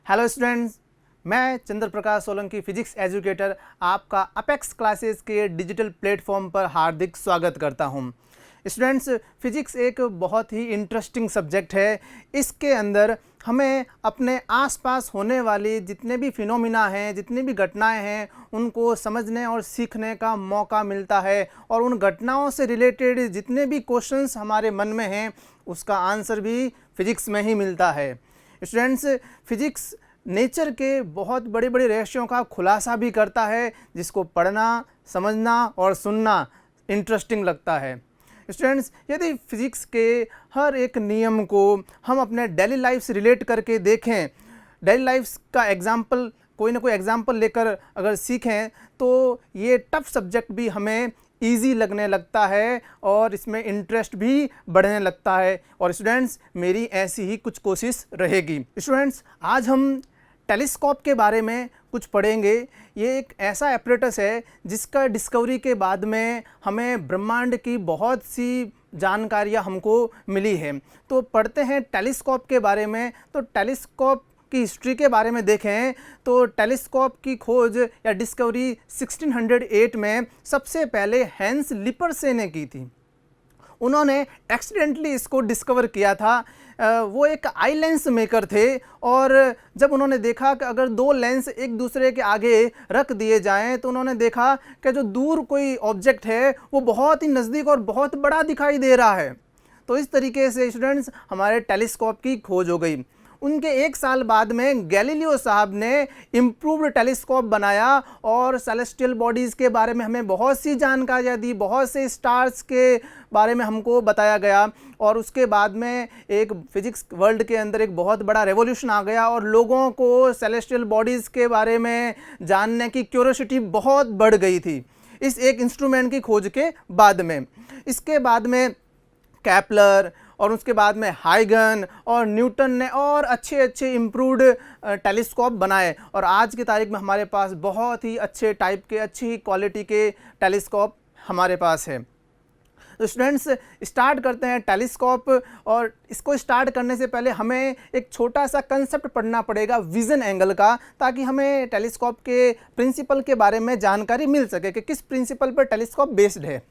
Hello students, मैं चंद्र प्रकाश Solanki physics educator आपका apex classes के डिजिटल प्लेटफॉर्म पर हार्दिक स्वागत करता हूं। स्टूडेंट्स, फिजिक्स एक बहुत ही इंटरेस्टिंग सब्जेक्ट है। इसके अंदर हमें अपने आसपास होने वाली जितने भी फिनोमिना हैं, जितनी भी घटनाएं हैं, उनको समझने और सीखने का मौका मिलता है और उन घटनाओं से रिलेटेड जितने भी क्वेश्चंस हमारे मन में हैं उसका आंसर भी फिजिक्स में ही मिलता है। स्टूडेंट्स, फिजिक्स नेचर के बहुत बड़े बड़े रहस्यों का खुलासा भी करता है, जिसको पढ़ना, समझना और सुनना इंटरेस्टिंग लगता है। स्टूडेंट्स, यदि फिजिक्स के हर एक नियम को हम अपने डेली लाइफ से रिलेट करके देखें, डेली लाइफ का एग्जाम्पल, कोई ना कोई एग्जाम्पल लेकर अगर सीखें, तो ये टफ सब्जेक्ट भी हमें ईजी लगने लगता है और इसमें इंटरेस्ट भी बढ़ने लगता है। और स्टूडेंट्स, मेरी ऐसी ही कुछ कोशिश रहेगी। स्टूडेंट्स, आज हम टेलीस्कोप के बारे में कुछ पढ़ेंगे। ये एक ऐसा एपरेटस है जिसका डिस्कवरी के बाद में हमें ब्रह्मांड की बहुत सी जानकारियाँ हमको मिली है। तो पढ़ते हैं टेलीस्कोप के बारे में। तो टेलीस्कोप की हिस्ट्री के बारे में देखें तो टेलीस्कोप की खोज या डिस्कवरी 1608 में सबसे पहले हैंस लिपर्से ने की थी। उन्होंने एक्सीडेंटली इसको डिस्कवर किया था। वो एक आई लेंस मेकर थे और जब उन्होंने देखा कि अगर दो लेंस एक दूसरे के आगे रख दिए जाएं तो उन्होंने देखा कि जो दूर कोई ऑब्जेक्ट है वो बहुत ही नज़दीक और बहुत बड़ा दिखाई दे रहा है। तो इस तरीके से स्टूडेंट्स हमारे टेलीस्कोप की खोज हो गई। उनके एक साल बाद में गैलीलियो साहब ने इम्प्रूव्ड टेलीस्कोप बनाया और सेलेस्टियल बॉडीज़ के बारे में हमें बहुत सी जानकारियाँ दी, बहुत से स्टार्स के बारे में हमको बताया गया। और उसके बाद में एक फिजिक्स वर्ल्ड के अंदर एक बहुत बड़ा रेवोल्यूशन आ गया और लोगों को सेलेस्टियल बॉडीज़ के बारे में जानने की क्यूरियोसिटी बहुत बढ़ गई थी इस एक इंस्ट्रूमेंट की खोज के बाद में। इसके बाद में कैप्लर और उसके बाद में हाइगन और न्यूटन ने और अच्छे इम्प्रूव्ड टेलीस्कोप बनाए और आज की तारीख में हमारे पास बहुत ही अच्छे टाइप के, अच्छी क्वालिटी के टेलीस्कोप हमारे पास है। तो स्टूडेंट्स, स्टार्ट करते हैं टेलीस्कोप। और इसको स्टार्ट करने से पहले हमें एक छोटा सा कंसेप्ट पढ़ना पड़ेगा विज़न एंगल का, ताकि हमें टेलीस्कोप के प्रिंसिपल के बारे में जानकारी मिल सके कि किस प्रिंसिपल पर टेलीस्कोप बेस्ड है।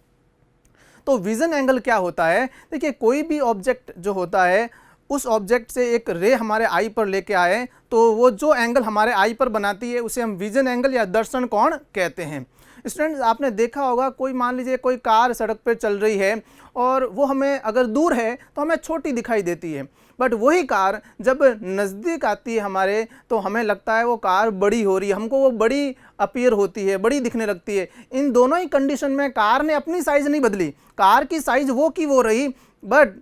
तो विज़न एंगल क्या होता है? देखिए, कोई भी ऑब्जेक्ट जो होता है, उस ऑब्जेक्ट से एक रे हमारे आई पर लेके आए तो वो जो एंगल हमारे आई पर बनाती है उसे हम विज़न एंगल या दर्शन कोण कहते हैं। स्टूडेंट्स, आपने देखा होगा, कोई मान लीजिए कोई कार सड़क पर चल रही है और वो हमें अगर दूर है तो हमें छोटी दिखाई देती है, बट वही कार जब नज़दीक आती है हमारे तो हमें लगता है वो कार बड़ी हो रही है, हमको वो बड़ी अपीयर होती है, बड़ी दिखने लगती है। इन दोनों ही कंडीशन में कार ने अपनी साइज़ नहीं बदली, कार की साइज़ वो की वो रही, बट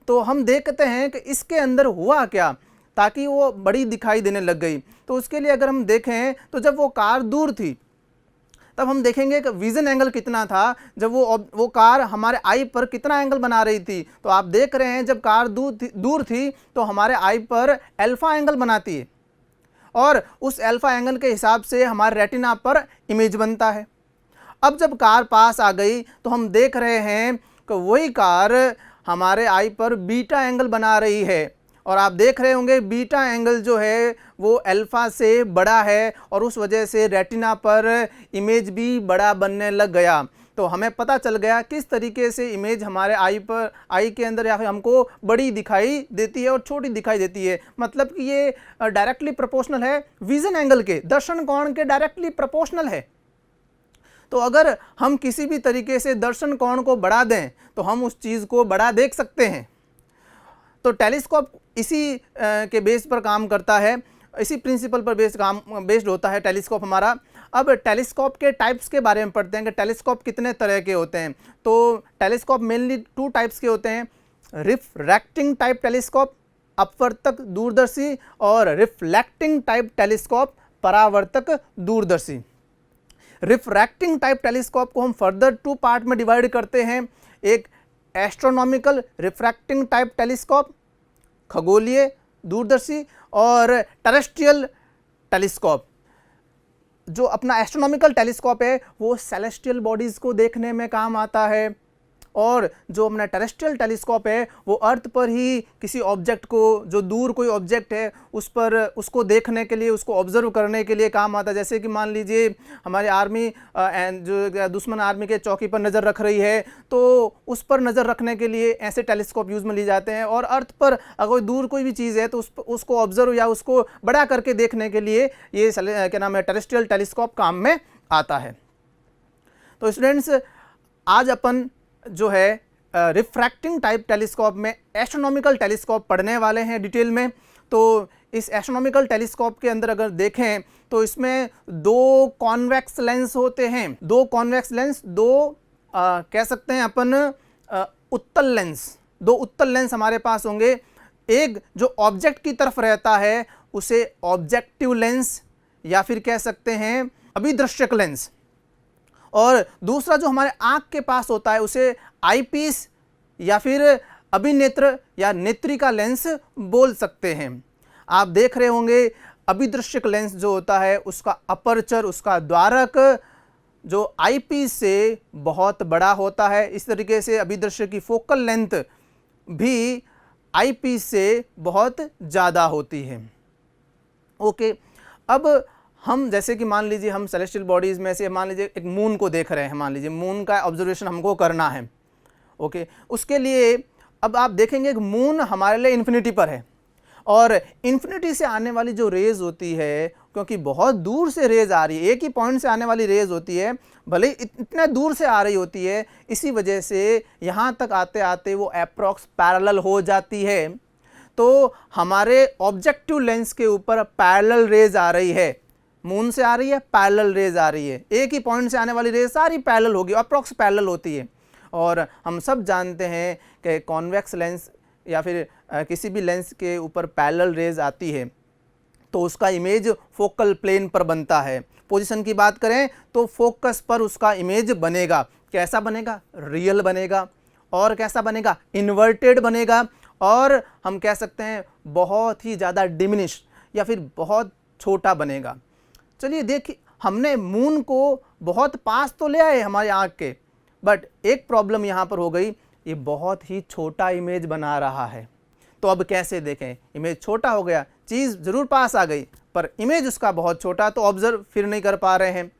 तो हम देखते हैं कि इसके अंदर हुआ क्या ताकि वो बड़ी दिखाई देने लग गई। तो उसके लिए अगर हम देखें तो जब वो कार दूर थी तब हम देखेंगे कि विज़न एंगल कितना था, जब वो कार हमारे आई पर कितना एंगल बना रही थी। तो आप देख रहे हैं जब कार दूर थी तो हमारे आई पर अल्फ़ा एंगल बनाती है और उस अल्फ़ा एंगल के हिसाब से हमारे रेटिना पर इमेज बनता है। अब जब कार पास आ गई तो हम देख रहे हैं कि वही कार हमारे आई पर बीटा एंगल बना रही है और आप देख रहे होंगे बीटा एंगल जो है वो अल्फ़ा से बड़ा है और उस वजह से रेटिना पर इमेज भी बड़ा बनने लग गया। तो हमें पता चल गया किस तरीके से इमेज हमारे आई के अंदर या फिर हमको बड़ी दिखाई देती है और छोटी दिखाई देती है। मतलब कि ये डायरेक्टली प्रोपोर्शनल है विज़न एंगल के, दर्शन कोण के डायरेक्टली प्रोपोर्शनल है। तो अगर हम किसी भी तरीके से दर्शन कोण को बढ़ा दें तो हम उस चीज़ को बड़ा देख सकते हैं। तो टेलीस्कोप इसी के बेस पर काम करता है, इसी प्रिंसिपल पर बेस्ड होता है टेलीस्कोप हमारा। अब टेलीस्कोप के टाइप्स के बारे में पढ़ते हैं कि टेलीस्कोप कितने तरह के होते हैं। तो टेलीस्कोप मेनली 2 टाइप्स के होते हैं, रिफ्रैक्टिंग टाइप टेलीस्कोप अपवर्तक दूरदर्शी और रिफ्लेक्टिंग टाइप टेलीस्कोप परावर्तक दूरदर्शी। रिफ्रैक्टिंग टाइप टेलीस्कोप को हम फर्दर 2 पार्ट में डिवाइड करते हैं, एक एस्ट्रोनॉमिकल रिफ्रैक्टिंग टाइप टेलीस्कोप खगोलीय दूरदर्शी और टेरेस्ट्रियल टेलीस्कोप। जो अपना एस्ट्रोनॉमिकल टेलीस्कोप है वो सेलेस्टियल बॉडीज़ को देखने में काम आता है और जो अपना टेरेस्ट्रियल टेलीस्कोप है वो अर्थ पर ही किसी ऑब्जेक्ट को, जो दूर कोई ऑब्जेक्ट है उस पर, उसको देखने के लिए, उसको ऑब्जर्व करने के लिए काम आता है। जैसे कि मान लीजिए हमारी आर्मी जो दुश्मन आर्मी के चौकी पर नज़र रख रही है तो उस पर नज़र रखने के लिए ऐसे टेलीस्कोप यूज़ में लिए जाते हैं। और अर्थ पर अगर दूर कोई भी चीज़ है तो उसको ऑब्जर्व या उसको बड़ा करके देखने के लिए ये क्या नाम है, टेरेस्ट्रियल टेलीस्कोप काम में आता है। तो स्टूडेंट्स, आज अपन जो है रिफ्रैक्टिंग टाइप टेलीस्कोप में एस्ट्रोनॉमिकल टेलीस्कोप पढ़ने वाले हैं डिटेल में। तो इस एस्ट्रोनॉमिकल टेलीस्कोप के अंदर अगर देखें तो इसमें दो कॉन्वेक्स लेंस होते हैं, दो कॉन्वेक्स लेंस, दो कह सकते हैं अपन उत्तल लेंस, दो उत्तल लेंस हमारे पास होंगे। एक जो ऑब्जेक्ट की तरफ रहता है उसे ऑब्जेक्टिव लेंस या फिर कह सकते हैं अभिदृश्यक लेंस, और दूसरा जो हमारे आँख के पास होता है उसे आईपीस या फिर अभिनेत्र या नेत्रिका लेंस बोल सकते हैं। आप देख रहे होंगे अभिदृश्यक लेंस जो होता है उसका अपर्चर, उसका द्वारक जो आईपीस से बहुत बड़ा होता है। इस तरीके से अभिदृश्य की फोकल लेंथ भी आईपीस से बहुत ज़्यादा होती है। ओके, अब हम जैसे कि मान लीजिए हम सेलेस्टियल बॉडीज़ में से मान लीजिए एक मून को देख रहे हैं, मान लीजिए मून का ऑब्जर्वेशन हमको करना है। ओके, उसके लिए अब आप देखेंगे कि मून हमारे लिए इन्फिनिटी पर है और इन्फिनिटी से आने वाली जो रेज़ होती है, क्योंकि बहुत दूर से रेज़ आ रही है, एक ही पॉइंट से आने वाली रेज़ होती है, भले इतने दूर से आ रही होती है, इसी वजह से यहाँ तक आते आते वो अप्रॉक्स पैरेलल हो जाती है। तो हमारे ऑब्जेक्टिव लेंस के ऊपर पैरेलल रेज़ आ रही है, मून से आ रही है, पैरेलल रेज़ आ रही है, एक ही पॉइंट से आने वाली रेज़ सारी पैरेलल होगी, अप्रॉक्स पैरेलल होती है। और हम सब जानते हैं कि कॉन्वेक्स लेंस या फिर किसी भी लेंस के ऊपर पैरेलल रेज़ आती है तो उसका इमेज फोकल प्लेन पर बनता है। पोजीशन की बात करें तो फोकस पर उसका इमेज बनेगा। कैसा बनेगा? रियल बनेगा। और कैसा बनेगा? इन्वर्टेड बनेगा। और हम कह सकते हैं बहुत ही ज़्यादा डिमिनिश या फिर बहुत छोटा बनेगा। चलिए देखिए, हमने मून को बहुत पास तो ले आए हमारी आँख के, बट एक प्रॉब्लम यहाँ पर हो गई, ये बहुत ही छोटा इमेज बना रहा है। तो अब कैसे देखें? इमेज छोटा हो गया, चीज़ ज़रूर पास आ गई पर इमेज उसका बहुत छोटा, तो ऑब्ज़र्व फिर नहीं कर पा रहे हैं।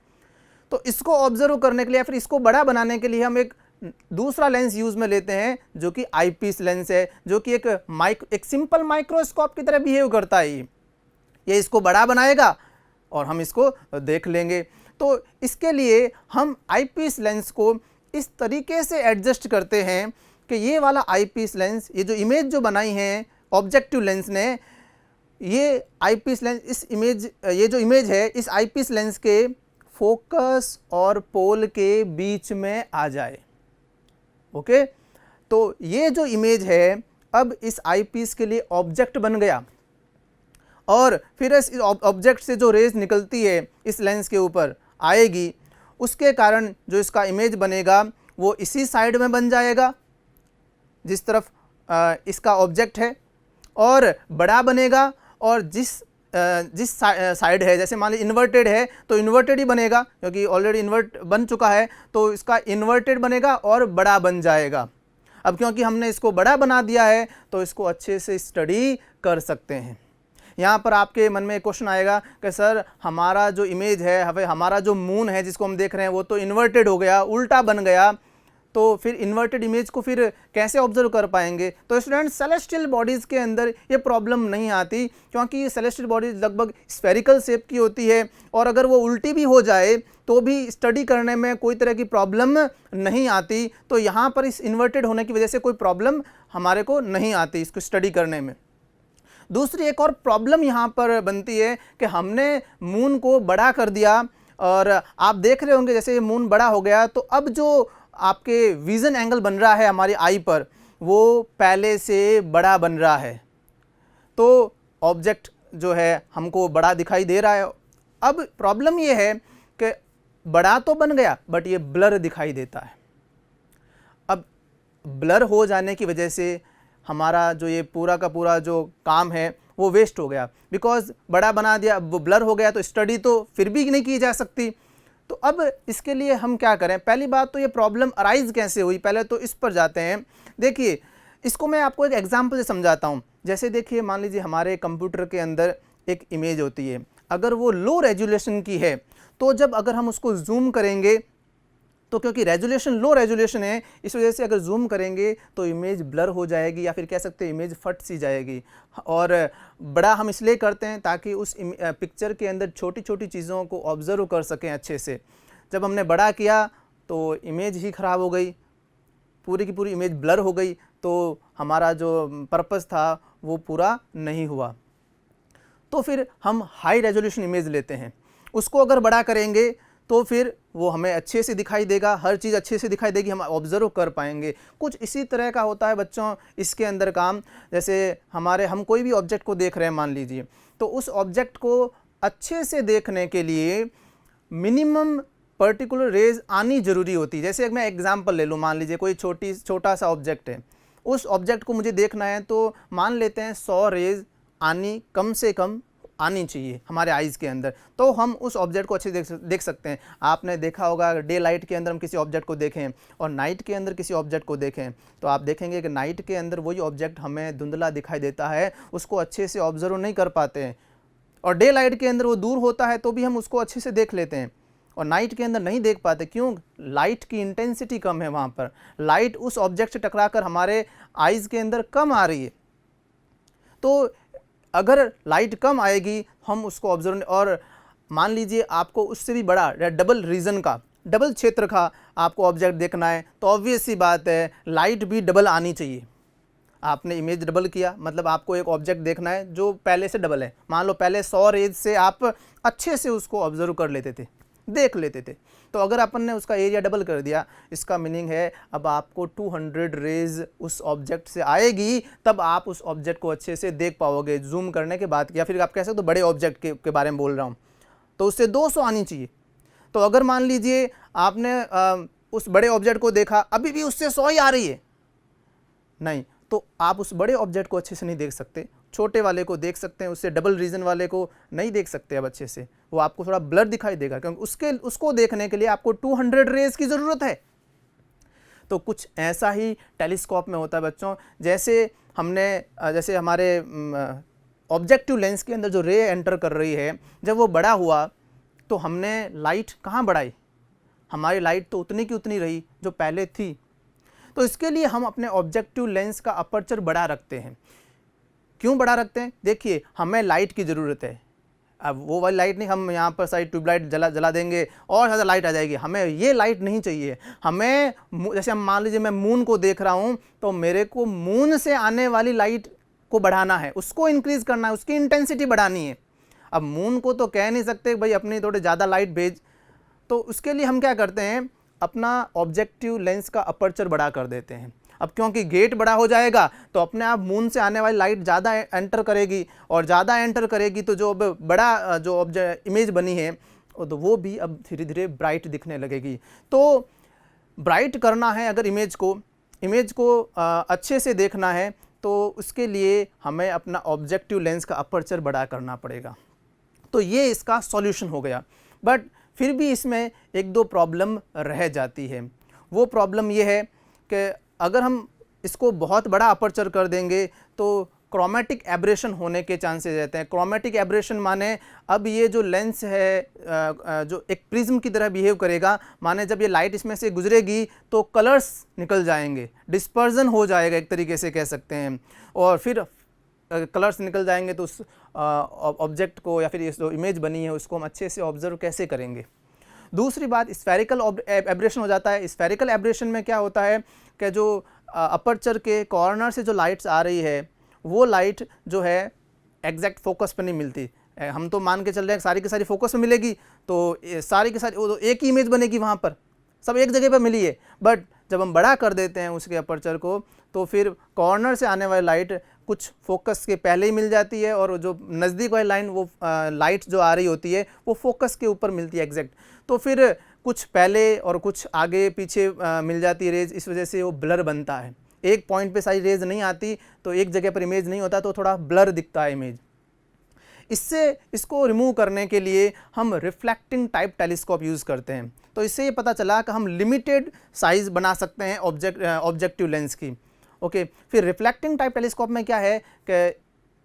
तो इसको ऑब्ज़र्व करने के लिए या फिर इसको बड़ा बनाने के लिए हम एक दूसरा लेंस यूज़ में लेते हैं जो कि आईपीस लेंस है, जो कि एक सिंपल माइक्रोस्कोप की तरह बिहेव करता है। ये इसको बड़ा बनाएगा और हम इसको देख लेंगे। तो इसके लिए हम आईपीस लेंस को इस तरीके से एडजस्ट करते हैं कि ये वाला आईपीस लेंस, ये जो इमेज जो बनाई है ऑब्जेक्टिव लेंस ने, ये आईपीस लेंस इस इमेज, ये जो इमेज है इस आईपीस लेंस के फोकस और पोल के बीच में आ जाए। ओके, तो ये जो इमेज है अब इस आईपीस के लिए ऑब्जेक्ट बन गया और फिर इस ऑब्जेक्ट से जो रेज निकलती है इस लेंस के ऊपर आएगी, उसके कारण जो इसका इमेज बनेगा वो इसी साइड में बन जाएगा जिस तरफ इसका ऑब्जेक्ट है, और बड़ा बनेगा। और जिस साइड है, जैसे मान लीजिए इन्वर्टेड है तो इन्वर्टेड ही बनेगा, क्योंकि ऑलरेडी इन्वर्ट बन चुका है तो इसका इन्वर्टेड बनेगा और बड़ा बन जाएगा। अब क्योंकि हमने इसको बड़ा बना दिया है तो इसको अच्छे से स्टडी कर सकते हैं। यहाँ पर आपके मन में एक क्वेश्चन आएगा कि सर हमारा जो इमेज है, हमारा जो मून है जिसको हम देख रहे हैं वो तो इन्वर्टेड हो गया, उल्टा बन गया, तो फिर इन्वर्टेड इमेज को फिर कैसे ऑब्जर्व कर पाएंगे? तो स्टूडेंट्स, सेलेस्टियल बॉडीज़ के अंदर ये प्रॉब्लम नहीं आती, क्योंकि ये सेलेस्टियल बॉडीज लगभग स्फेरिकल शेप की होती है और अगर वो उल्टी भी हो जाए तो भी स्टडी करने में कोई तरह की प्रॉब्लम नहीं आती। तो यहाँ पर इस इन्वर्टेड होने की वजह से कोई प्रॉब्लम हमारे को नहीं आती इसको स्टडी करने में। दूसरी एक और प्रॉब्लम यहाँ पर बनती है कि हमने मून को बड़ा कर दिया और आप देख रहे होंगे जैसे ये मून बड़ा हो गया तो अब जो आपके विज़न एंगल बन रहा है हमारी आई पर वो पहले से बड़ा बन रहा है, तो ऑब्जेक्ट जो है हमको बड़ा दिखाई दे रहा है। अब प्रॉब्लम ये है कि बड़ा तो बन गया बट ये ब्लर दिखाई देता है। अब ब्लर हो जाने की वजह से हमारा जो ये पूरा का पूरा जो काम है वो वेस्ट हो गया, बिकॉज बड़ा बना दिया, वो ब्लर हो गया तो स्टडी तो फिर भी नहीं की जा सकती। तो अब इसके लिए हम क्या करें? पहली बात तो ये प्रॉब्लम अराइज कैसे हुई, पहले तो इस पर जाते हैं। देखिए, इसको मैं आपको एक एग्जांपल से समझाता हूँ। जैसे देखिए, मान लीजिए हमारे कंप्यूटर के अंदर एक इमेज होती है, अगर वो लो रेजोल्यूशन की है तो जब अगर हम उसको जूम करेंगे तो क्योंकि रेजोल्यूशन लो रेजोल्यूशन है, इस वजह से अगर जूम करेंगे तो इमेज ब्लर हो जाएगी, या फिर कह सकते हैं इमेज फट सी जाएगी। और बड़ा हम इसलिए करते हैं ताकि उस पिक्चर के अंदर छोटी छोटी चीज़ों को ऑब्जर्व कर सकें अच्छे से। जब हमने बड़ा किया तो इमेज ही ख़राब हो गई, पूरी की पूरी इमेज ब्लर हो गई, तो हमारा जो पर्पस था वो पूरा नहीं हुआ। तो फिर हम हाई रेजोल्यूशन इमेज लेते हैं, उसको अगर बड़ा करेंगे तो फिर वो हमें अच्छे से दिखाई देगा, हर चीज़ अच्छे से दिखाई देगी, हम ऑब्जर्व कर पाएंगे। कुछ इसी तरह का होता है बच्चों इसके अंदर काम। जैसे हम कोई भी ऑब्जेक्ट को देख रहे हैं मान लीजिए, तो उस ऑब्जेक्ट को अच्छे से देखने के लिए मिनिमम पर्टिकुलर रेज आनी ज़रूरी होती है। जैसे एक मैं एग्जांपल ले लूँ, मान लीजिए कोई छोटा सा ऑब्जेक्ट है, उस ऑब्जेक्ट को मुझे देखना है तो मान लेते हैं 100 रेज आनी कम से कम आनी चाहिए हमारे आइज़ के अंदर, तो हम उस ऑब्जेक्ट को अच्छे देख सकते हैं। आपने देखा होगा डे लाइट के अंदर हम किसी ऑब्जेक्ट को देखें और नाइट के अंदर किसी ऑब्जेक्ट को देखें, तो आप देखेंगे कि नाइट के अंदर वही ऑब्जेक्ट हमें धुंधला दिखाई देता है, उसको अच्छे से ऑब्जर्व नहीं कर पाते हैं। और डे लाइट के अंदर वो दूर होता है तो भी हम उसको अच्छे से देख लेते हैं, और नाइट के अंदर नहीं देख पाते। क्यों? लाइट की इंटेंसिटी कम है, वहाँ पर लाइट उस ऑब्जेक्ट से टकराकर हमारे आइज़ के अंदर कम आ रही है। तो अगर लाइट कम आएगी हम उसको ऑब्जर्व, और मान लीजिए आपको उससे भी बड़ा डबल रीजन का, डबल क्षेत्र का आपको ऑब्जेक्ट देखना है, तो ऑब्वियस सी बात है लाइट भी डबल आनी चाहिए। आपने इमेज डबल किया, मतलब आपको एक ऑब्जेक्ट देखना है जो पहले से डबल है। मान लो पहले 100 रेज से आप अच्छे से उसको ऑब्जर्व कर लेते थे, देख लेते थे, तो अगर अपन ने उसका एरिया डबल कर दिया, इसका मीनिंग है अब आपको 200 रेज उस ऑब्जेक्ट से आएगी, तब आप उस ऑब्जेक्ट को अच्छे से देख पाओगे जूम करने के बाद। या फिर आप कह सकते हो बड़े ऑब्जेक्ट के बारे में बोल रहा हूँ, तो उससे 200 आनी चाहिए। तो अगर मान लीजिए आपने उस बड़े ऑब्जेक्ट को देखा, अभी भी उससे 100 ही आ रही है, नहीं, तो आप उस बड़े ऑब्जेक्ट को अच्छे से नहीं देख सकते, छोटे वाले को देख सकते हैं, उससे डबल रीजन वाले को नहीं देख सकते अब अच्छे से, वो आपको थोड़ा ब्लर दिखाई देगा, क्योंकि उसको देखने के लिए आपको 200 रेज की ज़रूरत है। तो कुछ ऐसा ही टेलीस्कोप में होता है बच्चों। जैसे हमारे ऑब्जेक्टिव लेंस के अंदर जो रे एंटर कर रही है, जब वो बड़ा हुआ तो हमने लाइट कहाँ बढ़ाई, हमारी लाइट तो उतनी की उतनी रही जो पहले थी। तो इसके लिए हम अपने ऑब्जेक्टिव लेंस का अपर्चर बड़ा रखते हैं। क्यों बड़ा रखते हैं? देखिए, हमें लाइट की ज़रूरत है। अब वो वाली लाइट नहीं, हम यहाँ पर सारी ट्यूबलाइट जला देंगे और ज़्यादा लाइट आ जाएगी, हमें ये लाइट नहीं चाहिए। हमें जैसे हम मान लीजिए मैं मून को देख रहा हूँ, तो मेरे को मून से आने वाली लाइट को बढ़ाना है, उसको इंक्रीज़ करना है, उसकी इंटेंसिटी बढ़ानी है। अब मून को तो कह नहीं सकते भाई अपनी थोड़े ज़्यादा लाइट भेज, तो उसके लिए हम क्या करते हैं, अपना ऑब्जेक्टिव लेंस का अपर्चर बड़ा कर देते हैं। अब क्योंकि गेट बड़ा हो जाएगा तो अपने आप मून से आने वाली लाइट ज़्यादा एंटर करेगी, और ज़्यादा एंटर करेगी तो जो अब बड़ा जो इमेज बनी है तो वो भी अब धीरे धीरे ब्राइट दिखने लगेगी। तो ब्राइट करना है अगर इमेज को अच्छे से देखना है, तो उसके लिए हमें अपना ऑब्जेक्टिव लेंस का अपर्चर बड़ा करना पड़ेगा। तो ये इसका सॉल्यूशन हो गया। बट फिर भी इसमें एक दो प्रॉब्लम रह जाती है। वो प्रॉब्लम ये है कि अगर हम इसको बहुत बड़ा अपर्चर कर देंगे तो क्रोमेटिक एब्रेशन होने के चांसेस रहते हैं। क्रोमेटिक एब्रेशन माने अब ये जो लेंस है जो एक प्रिज्म की तरह बिहेव करेगा, माने जब ये लाइट इसमें से गुजरेगी तो कलर्स निकल जाएंगे, डिस्पर्जन हो जाएगा एक तरीके से कह सकते हैं, और फिर कलर्स निकल जाएंगे तो उस ऑब्जेक्ट को या फिर इस जो इमेज बनी है उसको हम अच्छे से ऑब्जर्व कैसे करेंगे। दूसरी बात, स्फेरिकल एब्रेशन हो जाता है। स्फेरिकल एब्रेशन में क्या होता है कि जो अपर्चर के कॉर्नर से जो लाइट्स आ रही है वो लाइट जो है एग्जैक्ट फोकस पर नहीं मिलती। हम तो मान के चल रहे हैं सारी की सारी फोकस में मिलेगी, तो सारी की सारी वो तो एक ही इमेज बनेगी, वहाँ पर सब एक जगह पर मिली है। बट जब हम बड़ा कर देते हैं उसके अपर्चर को तो फिर कॉर्नर से आने वाली लाइट कुछ फोकस के पहले ही मिल जाती है, और जो नज़दीक वाली लाइन वो लाइट जो आ रही होती है वो फोकस के ऊपर मिलती है एग्जैक्ट। तो फिर कुछ पहले और कुछ आगे पीछे मिल जाती है रेज, इस वजह से वो ब्लर बनता है। एक पॉइंट पे सारी रेज नहीं आती तो एक जगह पर इमेज नहीं होता, तो थोड़ा ब्लर दिखता है इमेज। इसको रिमूव करने के लिए हम रिफ्लेक्टिंग टाइप टेलीस्कोप यूज़ करते हैं। तो इससे ये पता चला कि हम लिमिटेड साइज़ बना सकते हैं ऑब्जेक्टिव लेंस की। ओके, फिर रिफ्लेक्टिंग टाइप टेलीस्कोप में क्या है कि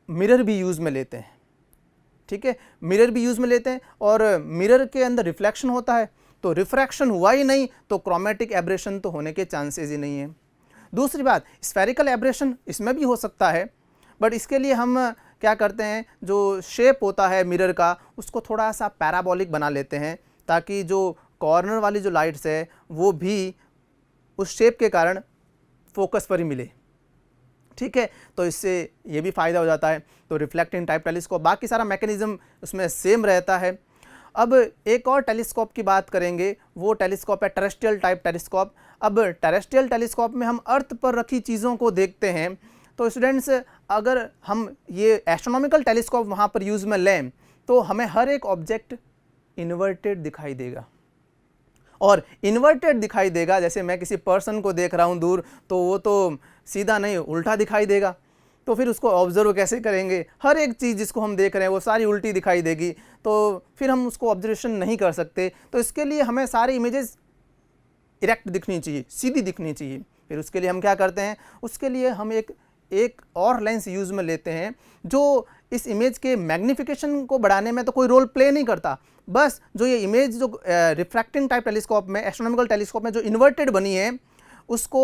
मिरर भी यूज़ में लेते हैं। ठीक है, मिरर भी यूज़ में लेते हैं और मिरर के अंदर रिफ्लेक्शन होता है, तो रिफ्रैक्शन हुआ ही नहीं तो क्रोमेटिक एब्रेशन तो होने के चांसेस ही नहीं है। दूसरी बात, स्फेरिकल एब्रेशन इसमें भी हो सकता है, बट इसके लिए हम क्या करते हैं, जो शेप होता है मिरर का उसको थोड़ा सा पैराबोलिक बना लेते हैं ताकि जो कॉर्नर वाली जो लाइट्स है वो भी उस शेप के कारण फोकस पर ही मिले। ठीक है, तो इससे ये भी फ़ायदा हो जाता है। तो रिफ्लेक्टिंग टाइप टेलीस्कोप, बाकी सारा मैकेनिज़्म उसमें सेम रहता है। अब एक और टेलीस्कोप की बात करेंगे, वो टेलीस्कोप है टेरेस्ट्रियल टाइप टेलीस्कोप। अब टेरेस्ट्रियल टेलीस्कोप में हम अर्थ पर रखी चीज़ों को देखते हैं। तो स्टूडेंट्स, अगर हम ये एस्ट्रोनॉमिकल टेलीस्कोप वहाँ पर यूज़ में लें तो हमें हर एक ऑब्जेक्ट इन्वर्टेड दिखाई देगा, और इन्वर्टेड दिखाई देगा। जैसे मैं किसी पर्सन को देख रहा हूँ दूर, तो वो तो सीधा नहीं उल्टा दिखाई देगा, तो फिर उसको ऑब्जर्व कैसे करेंगे? हर एक चीज़ जिसको हम देख रहे हैं वो सारी उल्टी दिखाई देगी, तो फिर हम उसको ऑब्जर्वेशन नहीं कर सकते। तो इसके लिए हमें सारी इमेजेस इरेक्ट दिखनी चाहिए, सीधी दिखनी चाहिए। फिर उसके लिए हम क्या करते हैं, उसके लिए हम एक और लेंस यूज़ में लेते हैं जो इस इमेज के मैग्नीफिकेशन को बढ़ाने में तो कोई रोल प्ले नहीं करता, बस जो ये इमेज जो रिफ्रैक्टिंग टाइप टेलीस्कोप में, एस्ट्रोनॉमिकल टेलीस्कोप में जो इन्वर्टेड बनी है उसको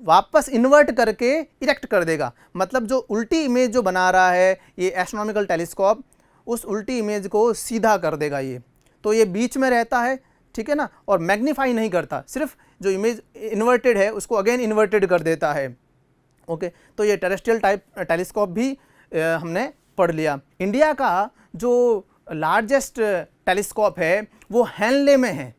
वापस इन्वर्ट करके इरेक्ट कर देगा। मतलब जो उल्टी इमेज जो बना रहा है ये एस्ट्रोनॉमिकल टेलीस्कोप, उस उल्टी इमेज को सीधा कर देगा ये। तो ये बीच में रहता है, ठीक है ना, और मैग्नीफाई नहीं करता, सिर्फ जो इमेज इन्वर्टेड है उसको अगेन इन्वर्टेड कर देता है। ओके, तो ये टेरेस्ट्रियल टाइप टेलीस्कोप भी हमने पढ़ लिया। इंडिया का जो लार्जेस्ट टेलीस्कोप है वो हेनले में है,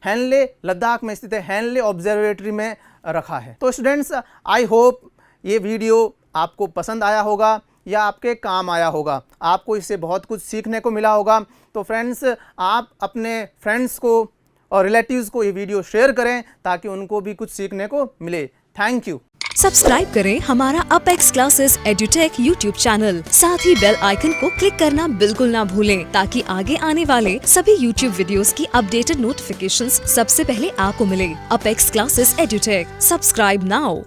हेनले लद्दाख में स्थित है, हेनले ऑब्जर्वेटरी में रखा है। तो स्टूडेंट्स, आई होप ये वीडियो आपको पसंद आया होगा या आपके काम आया होगा, आपको इससे बहुत कुछ सीखने को मिला होगा। तो फ्रेंड्स, आप अपने फ्रेंड्स को और रिलेटिव्स को ये वीडियो शेयर करें ताकि उनको भी कुछ सीखने को मिले। Thank you. सब्सक्राइब करें हमारा Apex classes Edutech YouTube channel, साथ ही बेल आइकन को क्लिक करना बिल्कुल ना भूलें ताकि आगे आने वाले सभी यूट्यूब वीडियोस की अपडेटेड नोटिफिकेशंस सबसे पहले आपको मिले। Apex classes Edutech, subscribe now.